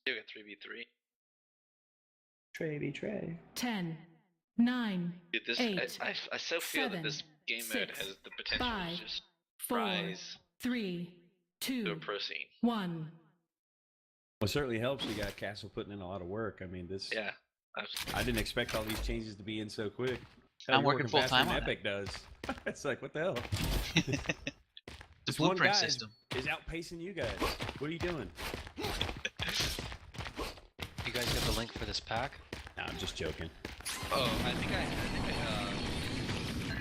You got 3v3. Trey betray. 10, 9, Dude, this 8, I so feel 7, that this game mode 6, has the potential 5, to just 4, rise 3, to a 2, pro scene. 1. Well, it certainly helps. You got Castle putting in a lot of work. I mean, this. Yeah. I didn't expect all these changes to be in so quick. I'm You're working full faster time than on Epic does. It's like, what the hell? The This one blueprint guy system. is outpacing you guys. What are you doing? You guys got the link for this pack? Nah, I'm just joking. Oh, I think I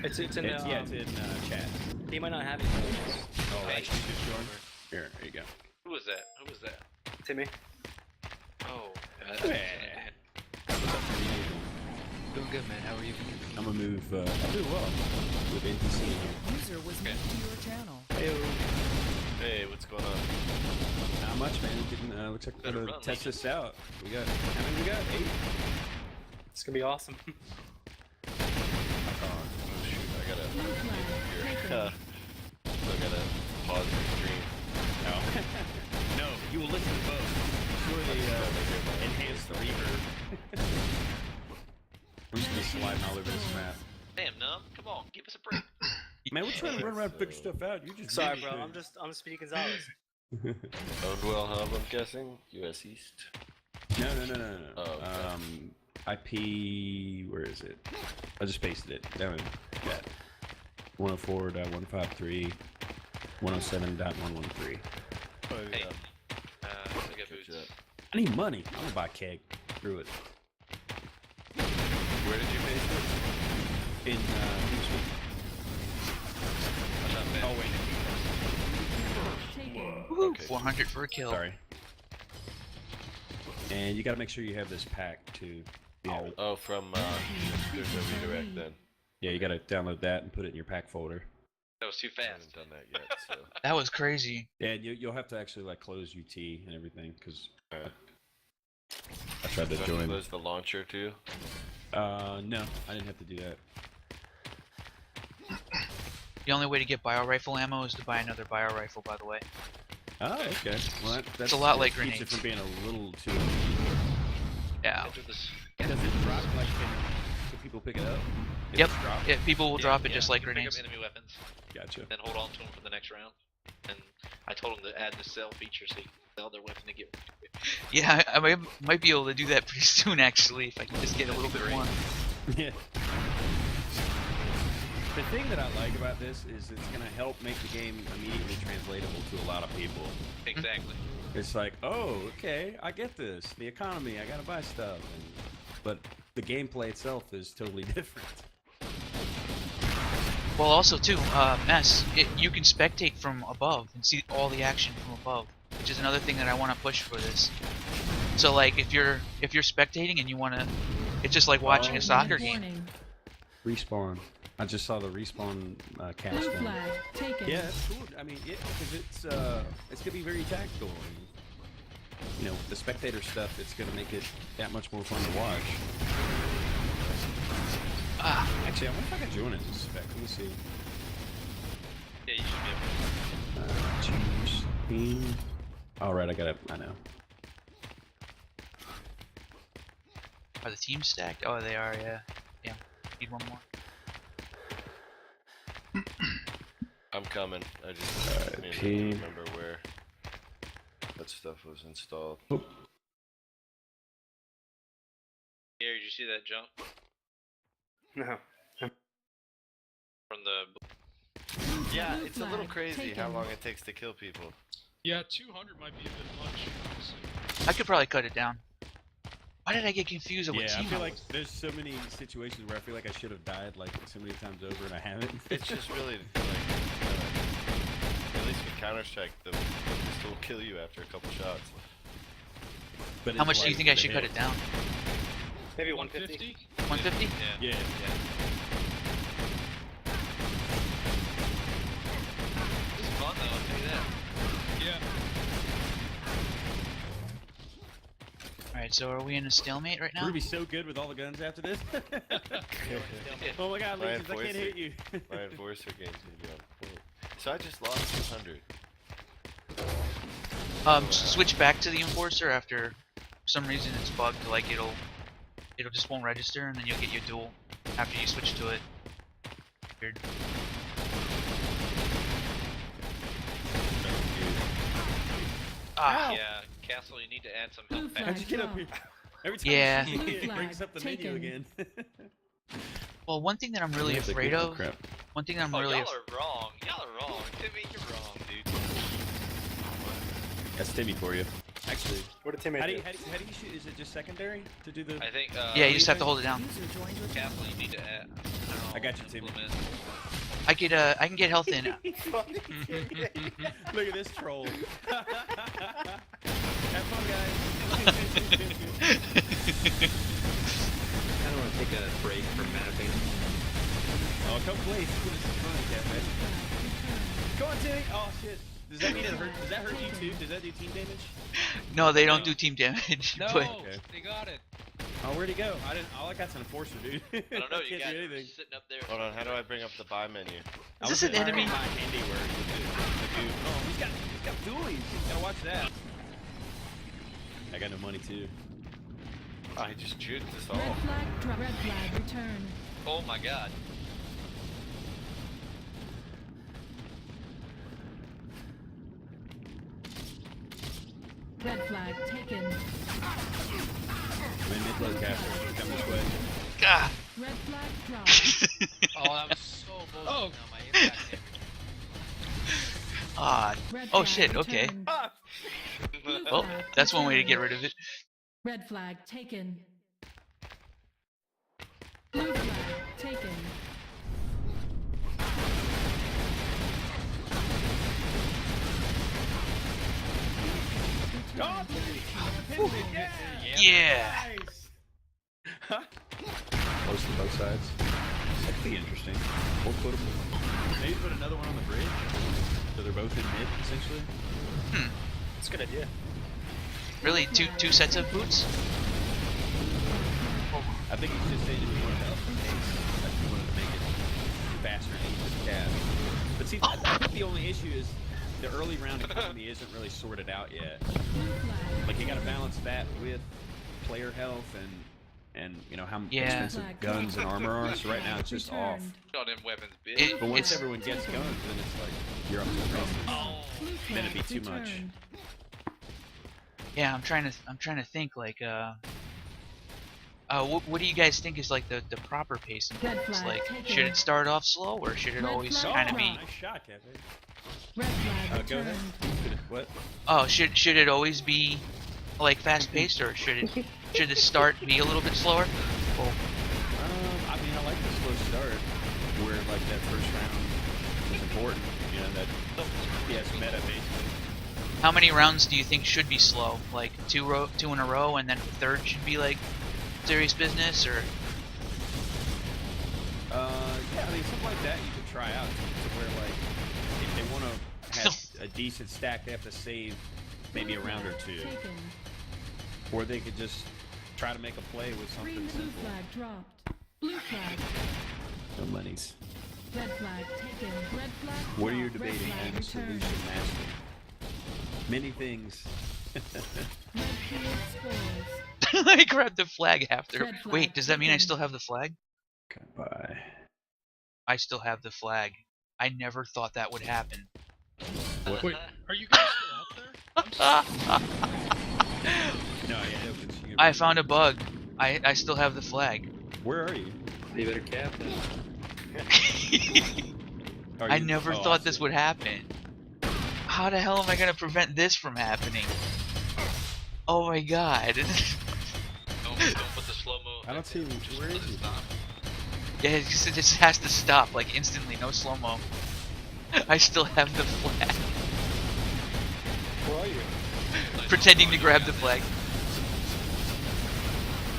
It's in the, Yeah, it's in chat. he might not have it. Oh, Hey. actually, just joined. Here, there you go. Who was that? Who was that? Timmy. Oh. Yeah. Doing good, man. How are you? I'm gonna move. I'm doing well with NTC in here. User was moved to your channel. Hey, what's going on? Not much, man. Didn't looks like we're Better gonna run, test Legion. this out. We got how many we got? 8. It's gonna be awesome. Oh shoot, I gotta. Blue flag taken. So I gotta pause the stream. No. No, you will listen to both. Sure, they enhance the reverb. We're just gonna sliding all over this map. Damn, Numb. Come on, give us a break. Man, we're trying to run around and figure stuff out. You just Sorry, do bro. things. I'm Speedy Gonzalez. Ownedwell Hub, I'm guessing. US East. No. Oh, okay. IP, where is it? I just pasted it. Down in chat. 104.153, 107.113. Oh, Hey. yeah. I got Good boots. job. I need money. I'm gonna buy a keg. Screw it. Where did you base it? In Houston. I'm not bad. Oh wait. Taken. Woohoo, Okay. 400 for a kill. Sorry. And you gotta make sure you have this pack too. Yeah. Oh, from there's a redirect then. Yeah, you gotta download that and put it in your pack folder. That was too I fast. haven't done that yet, so. That was crazy. Yeah, and you'll have to actually like close UT and everything because Alright. I tried to Do I have join. close the launcher too? No, I didn't have to do that. The only way to get bio rifle ammo is to buy another bio rifle, by the way. Oh, okay. Well, that's a lot like keeps it grenades. from being a little too. Yeah. After this, Does it drop like can people pick it up? If Yep. it's dropped? Yeah, people will drop it yeah, just like pick up grenades. enemy weapons, Gotcha. then hold on to them for the next round. And I told them to add the sell feature so you can sell their weapon to get. Yeah, I might be able to do that pretty soon, actually, if I can just get a little bit more. Yeah. The thing that I like about this is it's gonna help make the game immediately translatable to a lot of people. Exactly. It's like, oh, okay, I get this. The economy, I gotta buy stuff, but the gameplay itself is totally different. Well, also too, Mess, you can spectate from above and see all the action from above, which is another thing that I want to push for this. So like, if you're spectating and you want to, it's just like watching a soccer game. Warning. Respawn. I just saw the respawn cast. Blue in. flag taken. Yeah, it's cool. I mean, because it's gonna be very tactical. And, you know, the spectator stuff. It's gonna make it that much more fun to watch. Actually, I wonder if I can join it as a spec. Let me see. Yeah, you should be able to. Change theme. All right, I got it. I know. Are the teams stacked? Oh, they are. Yeah. Yeah. Need one more. I'm coming. I just need to remember where that stuff was installed. Here, did you see that jump No. from the? Yeah, Blue it's a little flag crazy how taken. long it takes to kill people. Yeah, 200 might be a bit much, honestly. I could probably cut it down. Why did I get confused with Yeah, I team feel I like was? there's so many situations where I feel like I should have died like so many times over and I haven't. It's just really like, at least with Counter-Strike, the pistol will kill you after a couple shots. But How it's much do you like think I the should cut hit. it down? Maybe 150. 150? Yeah. Yeah. This is fun though. I'll tell you that. Yeah. Alright, so are we in a stalemate right We're now? gonna be so good with all the guns after this. Oh my god, My Legions, I can't hit you. My enforcer game's gonna be on point. So I just lost 200. Switch back to the Enforcer after For some reason it's bugged, like it'll just won't register and then you'll get your duel after you switch to it. Weird. Ah, Yeah, Castle, you need to add some Blue health flag How'd you get up drop. here? Every time Yeah. you see Blue it, it brings flag up the menu taken. again. well, one thing that I'm really afraid of, Crap. one thing I'm Oh, really y'all are wrong. Y'all are wrong. Timmy, you're wrong, dude. That's Timmy for you. Actually, What did Timmy how do? do you shoot? Is it just secondary to do the? I think, yeah, you just have to hold it down. Castle, you need to add. I got you, Timmy. implement- I can get health in. Look at this troll. Have fun, guys. I don't want to take a break from mapping. Oh, come play. This is fun, Cafe. Come on, Timmy. Oh shit. Does that mean it hurt? Does that hurt you too? Does that do team damage? No, they don't do team damage. No, But Okay. they got it. Oh, where'd he go? I didn't. All I got's an enforcer, dude. I don't know, you Can't guys do are anything. sitting up there. Hold on, how do I bring up the buy menu? Is this an enemy? My handiwork. Oh, he's got dualies. Gotta watch that. I got no money too. I just juked this Red all. flag drop. Red flag return. Oh my god. Red flag taken. I'm in mid-low caster. Come this way. ah, Red flag drop. Oh, that was so bullshit. Oh. Now my impact damage. ah. Red Oh flag shit. Okay. returned. Blue Well, flag that's one way to get returned. rid of it. Red flag taken. Blue flag taken. Oh, yeah. Yeah. Nice. Close to both sides. That'd be interesting. We'll put them. Maybe put another one on the bridge, so they're both in mid, essentially. That's a good idea. Really, two sets of boots? I think he's just saying if you wanted to up the pace, if you wanted to make it faster and easier to cast. But see, I think the only issue is the early round economy isn't really sorted out yet. Blue flag. Like you got to balance that with player health and you know how Yeah. expensive guns and armor are. So right now it's just off. Returned. All them weapons, bitch. It, But once it's everyone gets guns, then it's like you're up to the races. Blue Then it'd be flag too much. returned. yeah. I'm trying to think like what do you guys think is like the proper pace? Red It's flag like taken. should it start off slow or should it Red always flag kind of be? dropped. Nice shot, Cafe. Red flag Go ahead. returned. What? Oh, should it always be like fast paced or should the start be a little bit slower? Oh, I mean, I like the slow start, where like that first round is important. You know that. Yes, meta basically. how many rounds do you think should be slow? Like two in a row, and then the third should be like serious business, or Yeah, I mean something like that you could try out to where like if they want to have a decent stack, they have to save maybe a round or two, Taken. or they could just try to make a play with something Green blue simple. flag dropped. Blue flag. No monies. Red flag taken. Red flag. What are you dropped. Red debating? flag And returned. solution mastery. Many things. Red field spoils. I grabbed the flag after. Red flag Wait, does that mean I taken. still have the flag? Goodbye. I still have the flag. I never thought that would happen. Wait, are you guys still out there? No, yeah, it opens. You I found a bug. I still have the flag. Where are you? You better cap then. Are I you- never oh, thought I this see. would happen. How the hell am I gonna prevent this from happening? Oh my god. Don't put the slow mo. I don't see Just where let is it he? stop. Yeah, it just has to stop like instantly, no slow mo. I still have the flag. Where are you? Pretending to grab the flag.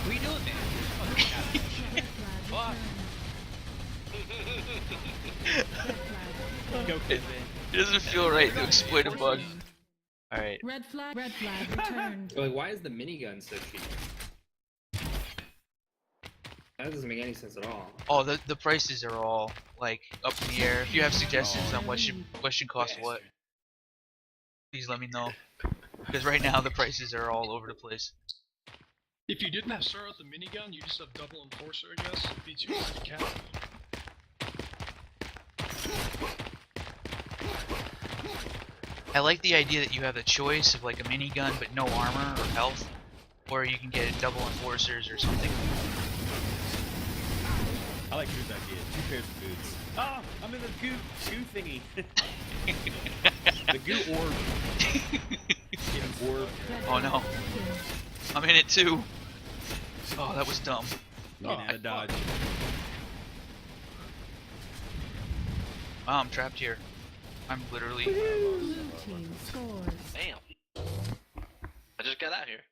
What are you doing, man? Red flag returned. Red flag. Go, It, it doesn't feel right to exploit a bug. Alright. Red flag returned. Like, why is the minigun so cheap? That doesn't make any sense at all. Oh, the prices are all like up in the air. If you have suggestions on what should cost what, please let me know. Because right now the prices are all over the place. If you didn't have start out the minigun, you just have double enforcer, I guess. It'd be too hard to cap. I like the idea that you have the choice of like a minigun but no armor or health, or you can get double enforcers or something. I like Drew's idea. 2 pairs of boots. Oh, I'm in the goo thingy. The goo orb. Get an orb. Oh no, I'm in it too. Oh, that was dumb. Get out of dodge. Wow, I'm trapped here. I'm literally. Blue team scores. Damn. I just got out here.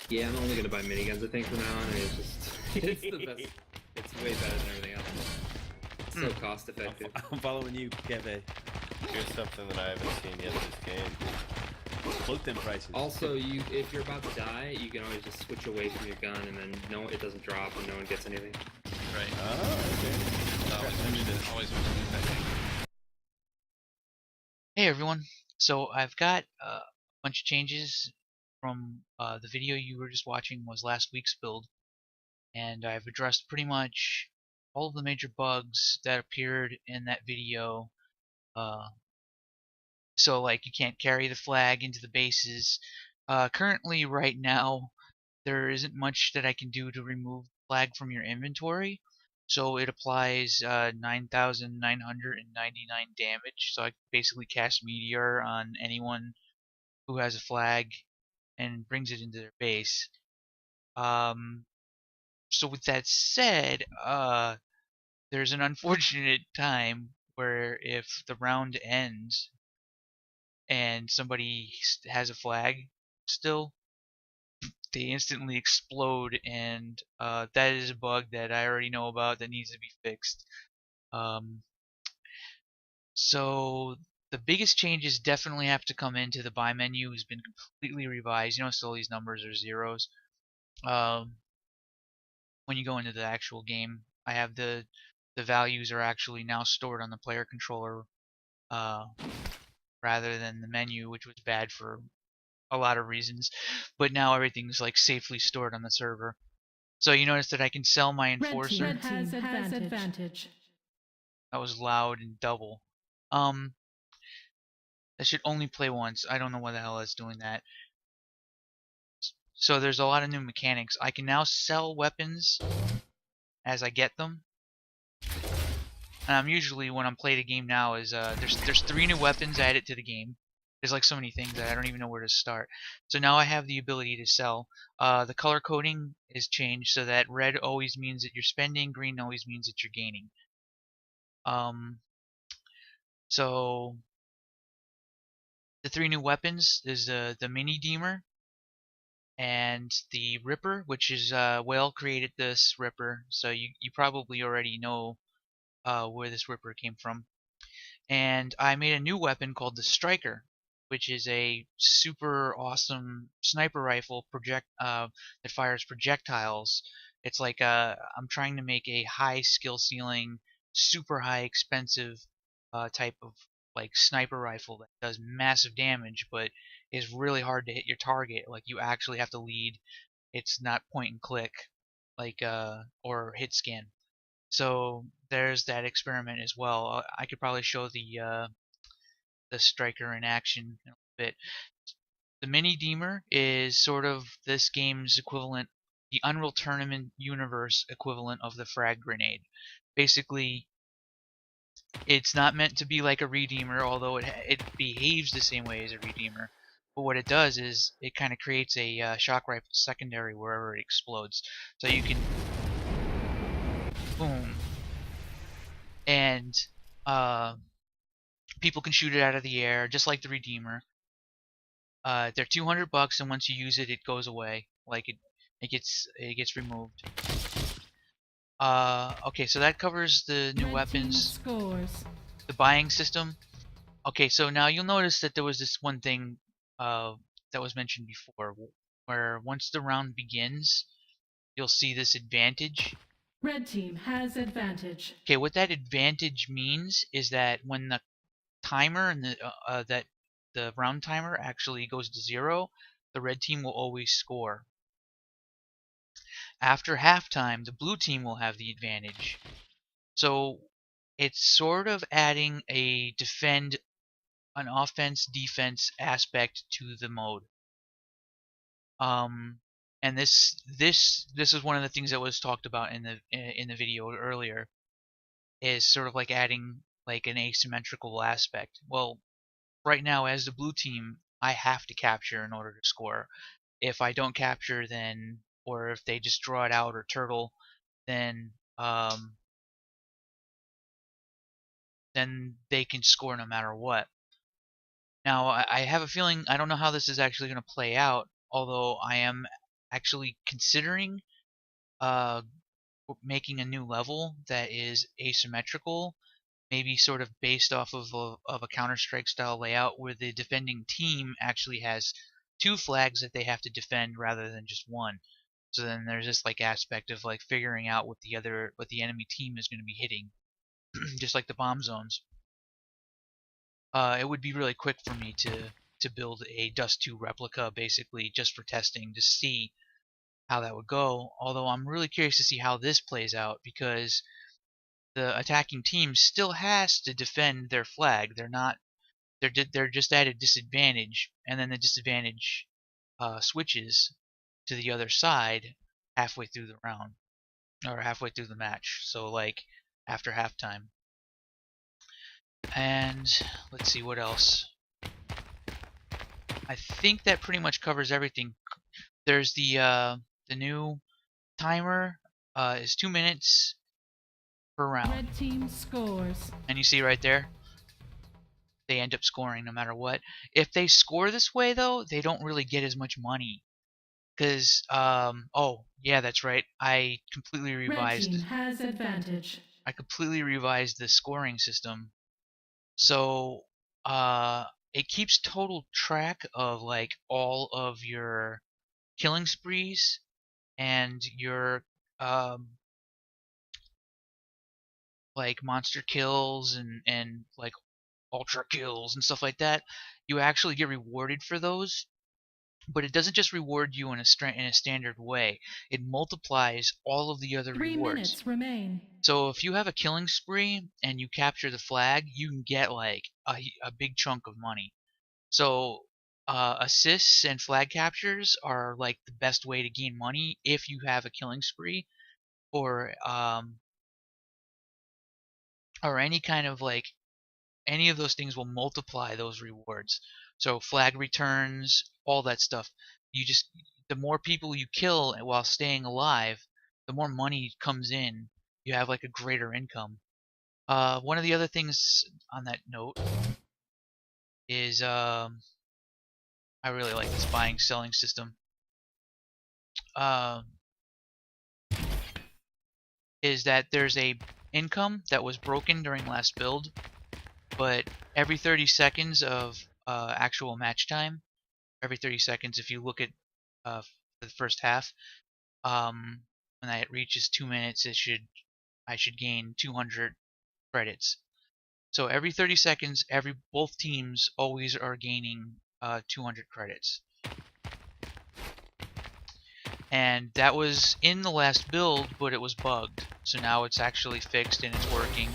Yeah, I'm only gonna buy miniguns, I think, from now on. And it's just, it's the best. It's way better than everything else. It's so cost effective. I'm following you, Keve. Here's something that I haven't seen yet this game. Float them prices. Also, if you're about to die, you can always just switch away from your gun, and then it doesn't drop, and no one gets anything. Right. Oh, okay. Always mentioned that. Hey everyone. So I've got a bunch of changes from the video you were just watching was last week's build, and I've addressed pretty much all of the major bugs that appeared in that video. So like you can't carry the flag into the bases. Currently right now there isn't much that I can do to remove the flag from your inventory. So it applies 9,999 damage. So I basically cast Meteor on anyone who has a flag and brings it into their base. So with that said, there's an unfortunate time where if the round ends and somebody has a flag still, they instantly explode, and that is a bug that I already know about that needs to be fixed. So the biggest changes definitely have to come into the buy menu. Has been completely revised. You notice all these numbers are zeros. When you go into the actual game, I have the values are actually now stored on the player controller rather than the menu, which was bad for a lot of reasons. But now everything's like safely stored on the server. So you notice that I can sell my enforcer. Red team has advantage. That was loud and double. That should only play once. I don't know why the hell that's doing that. So there's a lot of new mechanics. I can now sell weapons as I get them. Usually when I'm playing a game now is there's 3 new weapons added to the game. There's like so many things that I don't even know where to start. So now I have the ability to sell. The color coding is changed so that red always means that you're spending, green always means that you're gaining. So the 3 new weapons is the mini deemer and the Ripper, which is Whale created this Ripper, so you probably already know where this Ripper came from. And I made a new weapon called the Striker, which is a super awesome sniper rifle that fires projectiles. It's like I'm trying to make a high skill ceiling, super high expensive type of like sniper rifle that does massive damage, but is really hard to hit your target. Like you actually have to lead. It's not point and click, like or hit scan. So there's that experiment as well. I could probably show the Striker in action in a bit. The mini deemer is sort of this game's equivalent, the Unreal Tournament universe equivalent of the frag grenade. Basically, it's not meant to be like a redeemer, although it behaves the same way as a redeemer. But what it does is it kind of creates a shock rifle secondary wherever it explodes. So you can boom, and people can shoot it out of the air just like the redeemer. They're $200, and once you use it, it goes away. Like it gets removed. Okay, so that covers the new weapons. Scores. The buying system. Okay, so now you'll notice that there was this one thing that was mentioned before, where once the round begins, you'll see this advantage. Red team has advantage. Okay, what that advantage means is that when the timer and the round timer actually goes to 0, the red team will always score. After halftime, the blue team will have the advantage. So it's sort of adding an offense defense aspect to the mode. And this is one of the things that was talked about in the video earlier, is sort of like adding like an asymmetrical aspect. Well, right now as the blue team, I have to capture in order to score. If I don't capture, then, or if they just draw it out or turtle, then they can score no matter what. Now, I have a feeling, I don't know how this is actually going to play out, although I am actually considering making a new level that is asymmetrical, maybe sort of based off of a Counter-Strike style layout where the defending team actually has 2 flags that they have to defend rather than just 1. So then there's this like aspect of like figuring out what the enemy team is going to be hitting, just like the bomb zones. It would be really quick for me to build a Dust 2 replica, basically just for testing to see how that would go. Although I'm really curious to see how this plays out, because the attacking team still has to defend their flag. They're just at a disadvantage, and then the disadvantage switches to the other side halfway through the round, or halfway through the match. So like after halftime. And let's see what else. I think that pretty much covers everything. There's the new timer is 2 minutes per round. Red team scores. And you see right there, they end up scoring no matter what. If they score this way though, they don't really get as much money. Because oh yeah, that's right. I completely Red revised. team has advantage. I completely revised the scoring system. So it keeps total track of like all of your killing sprees and your like monster kills and like ultra kills and stuff like that. You actually get rewarded for those, but it doesn't just reward you in a standard way. It multiplies all of the other 3 rewards. minutes remain. So if you have a killing spree and you capture the flag, you can get like a big chunk of money. So assists and flag captures are like the best way to gain money if you have a killing spree, or any kind of like any of those things will multiply those rewards. So flag returns, all that stuff. The more people you kill while staying alive, the more money comes in. You have like a greater income. One of the other things on that note is I really like this buying selling system. Is that there's a income that was broken during last build, but every 30 seconds of actual match time, every 30 seconds, if you look at the first half, when that reaches 2 minutes, I should gain 200 credits. So every 30 seconds, both teams always are gaining 200 credits. And that was in the last build, but it was bugged. So now it's actually fixed and it's working.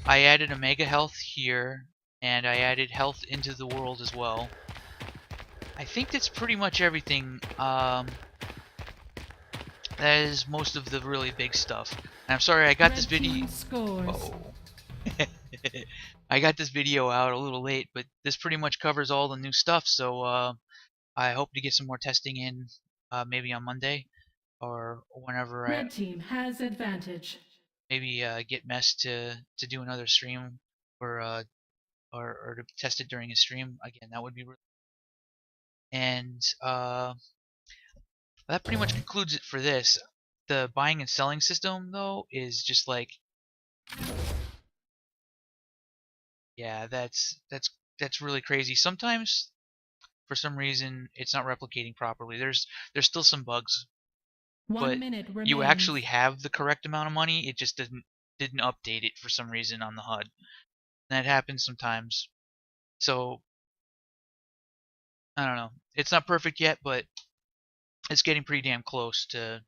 I added a mega health here, and I added health into the world as well. I think that's pretty much everything. That is most of the really big stuff. And I'm sorry, I got this video. Oh. I got this video out a little late, but this pretty much covers all the new stuff. So I hope to get some more testing in, maybe on Monday or whenever. Red team has advantage. Maybe get Mess to do another stream, or to test it during a stream again. That would be really. And that pretty much concludes it for this. The buying and selling system though is just like, yeah, that's really crazy. Sometimes for some reason it's not replicating properly. There's still some bugs. 1 minute remains. You actually have the correct amount of money. It just didn't update it for some reason on the HUD. That happens sometimes. So I don't know. It's not perfect yet, but it's getting pretty damn close to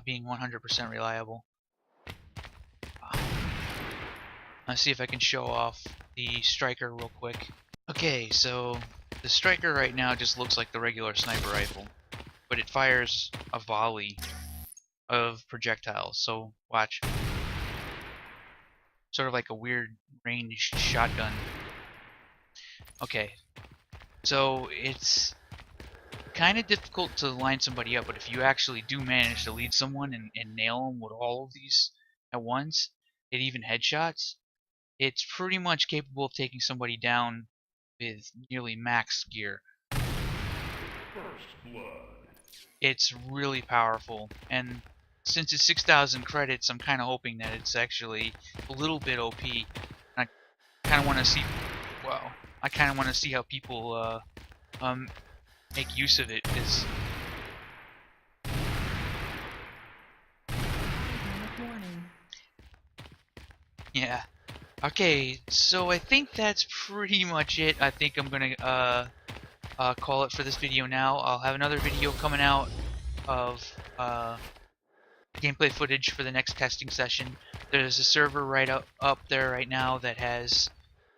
being 100% reliable. Let's see if I can show off the striker real quick. Okay, so the striker right now just looks like the regular sniper rifle, but it fires a volley of projectiles. So watch. Sort of like a weird ranged shotgun. Okay, so it's kind of difficult to line somebody up, but if you actually do manage to lead someone and nail them with all of these at once, hit even headshots, it's pretty much capable of taking somebody down with nearly max gear. It's really powerful, and since it's 6,000 credits, I'm kind of hoping that it's actually a little bit OP. I kind of want to see, well, I kind of want to see how people make use of it, because Warning. yeah. Okay, so I think that's pretty much it. I think I'm gonna call it for this video now. I'll have another video coming out of gameplay footage for the next testing session. There's a server right up there right now that has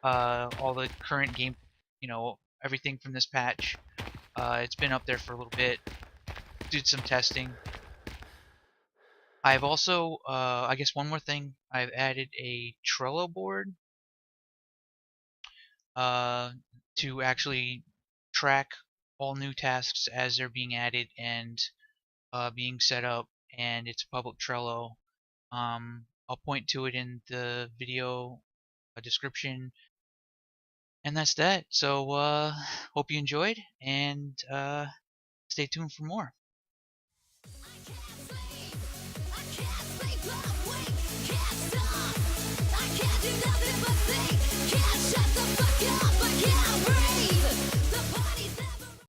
all the current game, you know, everything from this patch. It's been up there for a little bit. Did some testing. I've also, I guess one more thing, I've added a Trello board to actually track all new tasks as they're being added and being set up, and it's a public Trello. I'll point to it in the video description, and that's that. So hope you enjoyed, and stay tuned for more. I can't sleep, I can't sleep, I'm awake, can't stop.